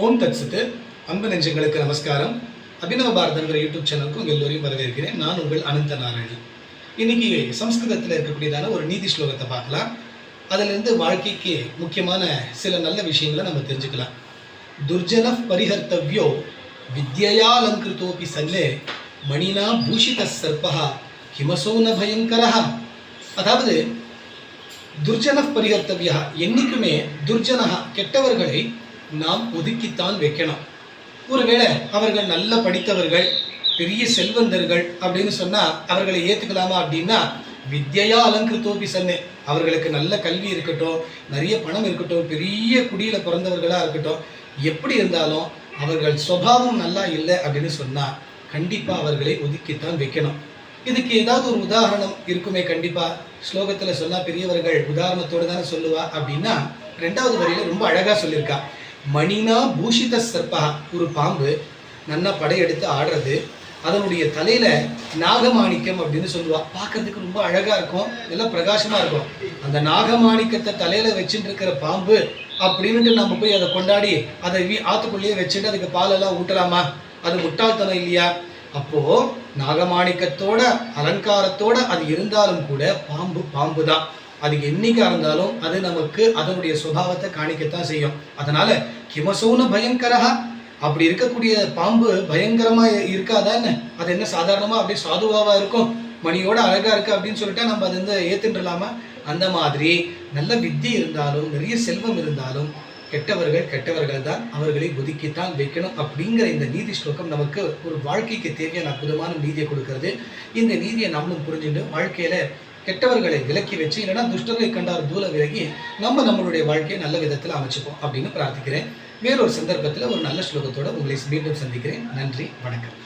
ஓம் தத் சத்து. அன்பு நெஞ்சங்களுக்கு நமஸ்காரம். அபினவ பாரதங்கிற யூடியூப் சேனலுக்கு உங்கள் எல்லோரையும் வரவேற்கிறேன். நான் உங்கள் அனந்த நாராயணன். இன்னைக்கு சம்ஸ்கிருதத்தில் இருக்கக்கூடியதான ஒரு நீதி ஸ்லோகத்தை பார்க்கலாம். அதிலிருந்து வாழ்க்கைக்கு முக்கியமான சில நல்ல விஷயங்களை நம்ம தெரிஞ்சுக்கலாம். துர்ஜன பரிஹர்த்தவ்யோ வித்யா அலங்கிருத்தோபி சல்லே மணினா பூஷித சர்பஹா ஹிமசோ ந பயங்கரஹ. அதாவது துர்ஜன பரிஹர்த்தவ்யா, என்னைக்குமே துர்ஜனஹா கெட்டவர்களை நாம் ஒதுக்கித்தான் வைக்கணும். ஒருவேளை அவர்கள் நல்ல படித்தவர்கள், பெரிய செல்வந்தர்கள் அப்படின்னு சொன்னால் அவர்களை ஏற்றுக்கலாமா அப்படின்னா, வித்யா அலங்கிருத்தோபி சன்னு, அவர்களுக்கு நல்ல கல்வி இருக்கட்டும், நிறைய பணம் இருக்கட்டும், பெரிய குடியில் பிறந்தவர்களாக இருக்கட்டும், எப்படி இருந்தாலும் அவர்கள் சுபாவம் நல்லா இல்லை அப்படின்னு சொன்னால் கண்டிப்பாக அவர்களை ஒதுக்கித்தான் வைக்கணும். இதுக்கு ஏதாவது ஒரு உதாரணம் இருக்குமே கண்டிப்பாக. ஸ்லோகத்தில் சொன்னால் பெரியவர்கள் உதாரணத்தோடு தானே சொல்லுவா அப்படின்னா, 2வது வரியில் ரொம்ப அழகாக சொல்லியிருக்கா. மணினா பூஷித சர்பா, ஒரு பாம்பு நல்லா படையெடுத்து ஆடுறது, அதனுடைய தலையில நாகமாணிக்கம் அப்படின்னு சொல்லுவா. பார்க்கறதுக்கு ரொம்ப அழகா இருக்கும், எல்லாம் பிரகாசமா இருக்கும். அந்த நாகமாணிக்கத்தை தலையில வச்சுட்டு இருக்கிற பாம்பு அப்படின்ட்டு நம்ம போய் அதை கொண்டாடி அதை ஆத்துக்குள்ளேயே வச்சுட்டு அதுக்கு பாலெல்லாம் ஊட்டலாமா? அது முட்டாள்தனம் இல்லையா? அப்போ நாகமாணிக்கத்தோட அலங்காரத்தோட அது இருந்தாலும் கூட பாம்பு பாம்பு தான். அது என்னைக்கா இருந்தாலும் அது நமக்கு அதனுடைய சுபாவத்தை காணிக்கத்தான் செய்யும். அதனால கிமசோன பயங்கரஹா, அப்படி இருக்கக்கூடிய பாம்பு பயங்கரமா இருக்காதான்னு? அது என்ன சாதாரணமா அப்படியே சாதுவாவா இருக்கும்? மணியோட அழகா இருக்கு அப்படின்னு சொல்லிட்டா நம்ம அது வந்து ஏத்துட்டுலாமா? அந்த மாதிரி நல்ல வித்தி இருந்தாலும், நிறைய செல்வம் இருந்தாலும் கெட்டவர்கள் தான், அவர்களை ஒதுக்கித்தான் வைக்கணும். அப்படிங்கிற இந்த நீதி ஸ்லோகம் நமக்கு ஒரு வாழ்க்கைக்கு தேவையான அற்புதமான நீதியை கொடுக்கிறது. இந்த நீதியை நம்மளும் புரிஞ்சுட்டு வாழ்க்கையில கெட்டவர்களை விலக்கி வச்சு, இல்லைன்னா துஷ்டர்களை கண்டார் தூர விலகி நம்மளுடைய வாழ்க்கையை நல்ல விதத்தில் அமைச்சுப்போம் அப்படின்னு பிரார்த்திக்கிறேன். வேறொரு சந்தர்ப்பத்தில் ஒரு நல்ல ஸ்லோகத்தோடு உங்களை மீண்டும் சந்திக்கிறேன். நன்றி, வணக்கம்.